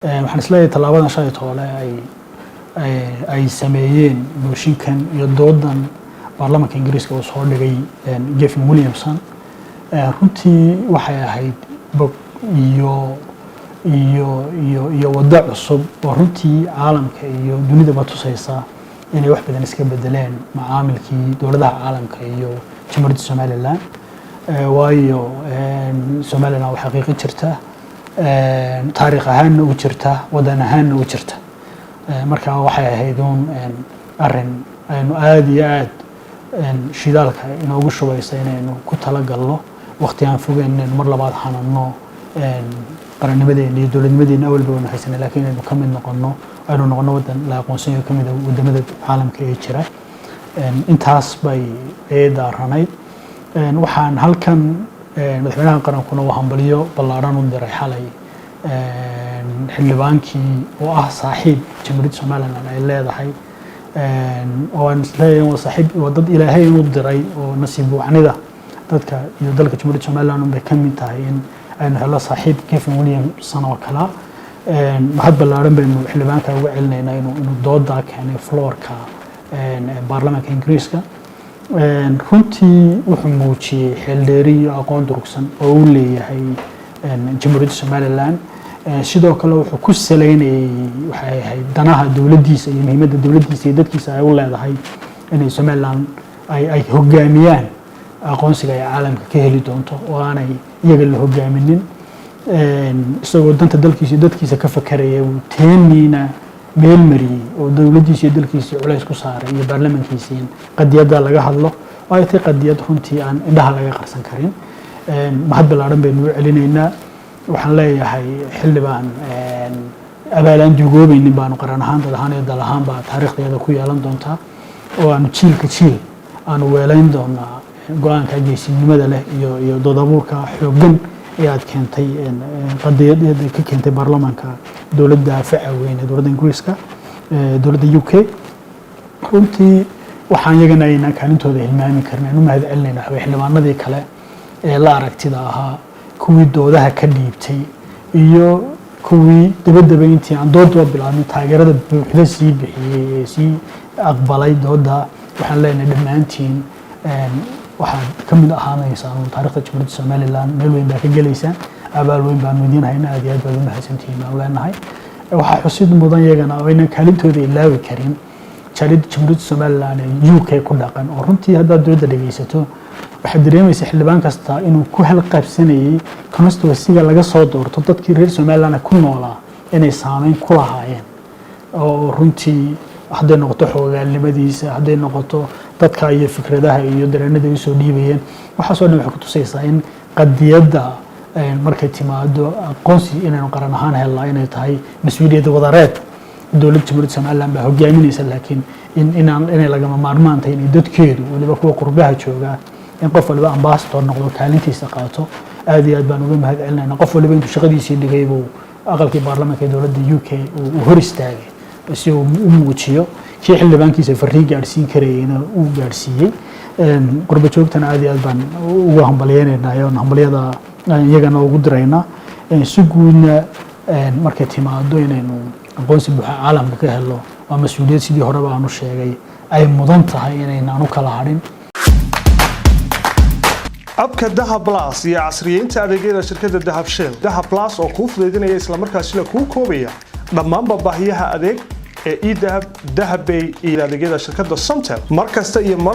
waxaan isleeyahay tallaabadan shalay toole ay sameeyeen mooshinkan iyo doodan baarlamaanka Ingiriiska oo soo dhigay Gavin Williamson runtii waxay ahayd bog iyo wada cusub oo runtii caalamka iyo dunida tusaysa inay wax badan iska bedeleen macaamilkii dawladaha caalamka iyo Jamhuuriyadda Somaliland waayo Somaliland waxa xaqiiqo jirta taariikh ahaan u jirta wadan ahaan u jirta marka waxay ahayd arrin aynu aad iyo aad shidaalka inoogu shubaysa inaynu ku talagalno waqti aan fogeyn mar labaad xanano qarannimadeena iyo dawladnimadeena awalba waynu haysanay laakiin aynu ka mid noqono aynu noqono wadan la aqoonsan yahay kamid wadamada caalamka ee jira intaas bay daaranayd waxaan halkan madaxweynaha qarankuna uu hambaliyo ballaaran u diray xalay xildhibaankii oo ah saaxiib Jamhuuriyadda Somaliland ay leedahay oo aan isleeyahay saaxiib oo dad Ilaahay u diray oo nasiib wacnida dadka iyo dalka Jamhuuriyadda Somaliland bay ka mid tahay in aynu helo saaxiib Gavin Williamson oo kala mahad ballaaran baynu xildhibaanka uga celinaynaa inuu dooda keenay floorka baarlamaanka Ingiriiska runtii wuxuu muujiyay xildheeri iyo aqoon durugsan oo uu leeyahay Jamhuuriyadda Somaliland sidoo kale wuxuu ku saleynayay waxay ahayd danaha dawladdiisa iyo muhiimadda dawladdiisa iyo dadkiisa ay u leedahay inay Somaliland ay hoggaamiyaan aqoonsiga ay caalamka ka heli doonto oo aanay iyaga la hogaaminin isagoo danta dalkiisa iyo dadkiisa ka fakaraya uu teeniina meel mariyay oo dawladdiisa iyo dalkiisa culays ku saaray iyo baarlamaankiisa in qadiyada laga hadlo oo ay tahay qadiyad runtii aan indhaha laga qarsan karin mahad ballaaran baynu u celinaynaa waxaan leeyahay xildhibaan abaalaan duugoobaynin baanu qaran ahaan dad ahaan iyo dal ahaan baa taariikhdeeda ku yeelan doontaa oo aanu jiilka jiil aanu weelayn doonaa go'aanka geesinimada leh iyo doodabuurka xooggan ee aad keentay qadiyadda ka keentay baarlamaanka dawladda faca weyn ee dawladda Ingiriiska dawladda UK runtii waxaan iyagana aynaan kaalintooda hilmaami karnaa inuu mahad celinayna xildhibaanadii kale ee la aragtida ahaa kuwii doodaha ka dhiibtay iyo kuwii dabadaba intii aan doodba bilaabin taageerada buuxda sii bixiyay ee sii aqbalay dooda waxaan leenahay dhammaantiin waxaad ka mid ahaanaysaan taariikhda Jamhuuriyadda Somaliland meel weyn baa ka gelaysaan abaal weyn baan weydiin haynaa aad iyo aad baad u mahadsantihiin aan leenahay waxaa xusid mudan iyagana oo aynan kaalintooda ilaawi karin jaaliyadda Jamhuuriyadda Somaliland ee UK ku dhaqan oo runtii haddaad dooda dhagaysato waxaad dareemaysaa xildhibaan kasta inuu ku halqabsanayay constituency-ga laga soo doorto dadkii reer Somaliland ku noolaa inay saameyn ku lahaayeen oo runtii hadday noqoto xoogaalnimadiisa hadday noqoto dadka iyo fikradaha iyo dareenada ay soo dhiibayeen waxaas oo dhan waxay ku tusaysaa in qadiyadda markay timaado aqoonsi inaynu qaran ahaan helnaa inay tahay mas'uuliyadda wadareed dawladda Jamhuuriyadda Somaliland baa hogaaminaysa laakiin inay lagama maarmaan tahay in dadkeedu waliba kuwa qurbaha jooga in qof waliba ambassador noqdo kaalintiisa qaato aad iyo aad baan uga mahad celinaynaa qof waliba intuu shaqadiisii dhigay buu aqalkii baarlamaanka ee dawladda UK uu hor istaagay si uu u muujiyo kii xildhibaankiisa fariin gaarsiin karayna uu gaarsiiyay qurba joogtana aad iyo aad baan ugu hambalyeynayna iyo hambalyada iyagana ugu dirayna si guudna markay timaado inaynu aqoonsi buuxa caalamka ka helo waa mas'uuliyad sidii hore baan u sheegay ay mudan tahay inaynaan u kala hadhin abka Dahab Plus iyo casriyeynta adeegyada shirkadda Dahab Shell Dahab Plus oo kuu fududeynaya isla markaasina kuu koobaya dhammaan baahiyaha adeeg ee eDahab Dahab Pay iyo adeegyada shirkadda Somtel markasta iyo